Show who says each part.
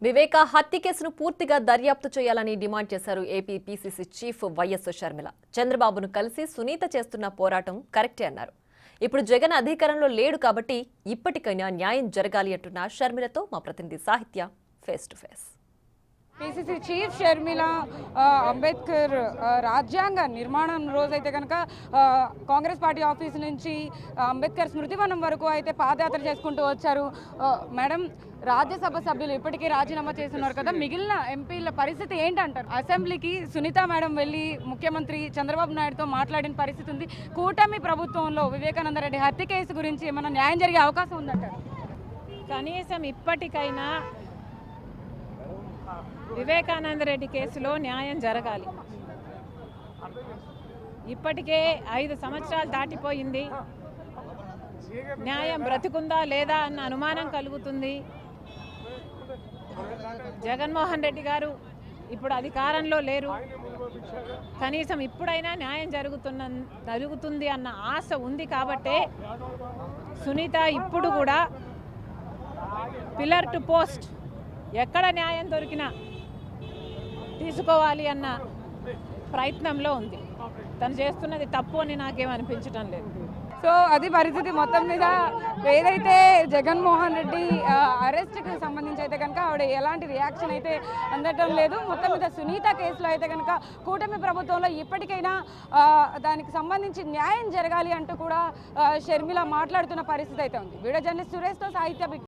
Speaker 1: వివేక హత్య కేసును పూర్తిగా దర్యాప్తు చేయాలని డిమాండ్ చేశారు AP PCC chief YS Sharmila. చంద్రబాబును కలిసి సునీత చేస్తున్న పోరాటం కరెక్టే అన్నారు. ఇప్పుడు జగన్ అధికారంలో లేడు కాబట్టి ఇప్పటికైనా న్యాయం జరగాలి అంటున్న షర్మిలతో మా ప్రతినిధి సాహిత్య face to face.
Speaker 2: PCC chief Sharmila Ambedkar రాజ్యాంగ నిర్మాణం రోజైతే కనుక కాంగ్రెస్ పార్టీ ఆఫీస్ నుంచి అంబేద్కర్ స్మృతివనం వరకు అయితే పాదయాత్ర చేసుకుంటూ వచ్చారు. మేడం, రాజ్యసభ సభ్యులు ఇప్పటికీ రాజీనామా చేస్తున్నారు కదా, మిగిలిన ఎంపీల పరిస్థితి ఏంటంటారు? అసెంబ్లీకి సునీత మేడం వెళ్ళి ముఖ్యమంత్రి చంద్రబాబు నాయుడుతో మాట్లాడిన పరిస్థితి ఉంది. కూటమి ప్రభుత్వంలో వివేకానందరెడ్డి హత్య కేసు గురించి ఏమైనా న్యాయం జరిగే అవకాశం ఉందంటారు?
Speaker 3: కనీసం ఇప్పటికైనా వివేకానందరెడ్డి కేసులో న్యాయం జరగాలి. ఇప్పటికే 5 సంవత్సరాలు దాటిపోయింది. న్యాయం బ్రతికుందా లేదా అన్న అనుమానం కలుగుతుంది. జగన్మోహన్ రెడ్డి గారు ఇప్పుడు అధికారంలో లేరు. కనీసం ఇప్పుడైనా న్యాయం జరుగుతుంది అన్న ఆశ ఉంది. కాబట్టే సునీత ఇప్పుడు కూడా పిల్లర్ టు పోస్ట్ ఎక్కడ న్యాయం దొరికినా తీసుకోవాలి అన్న ప్రయత్నంలో ఉంది. తను చేస్తున్నది తప్పు అని నాకేమనిపించడం లేదు.
Speaker 2: సో అది పరిస్థితి. మొత్తం మీద ఏదైతే జగన్మోహన్ రెడ్డి అరెస్ట్కి సంబంధించి అయితే కనుక ఆవిడ ఎలాంటి రియాక్షన్ అయితే అందటం లేదు. మొత్తం మీద సునీత కేసులో అయితే కనుక కూటమి ప్రభుత్వంలో ఇప్పటికైనా దానికి సంబంధించి న్యాయం జరగాలి అంటూ కూడా షర్మిల మాట్లాడుతున్న పరిస్థితి అయితే ఉంది. వీడియో జర్నలిస్ట్ సురేష్తో సాహిత్య.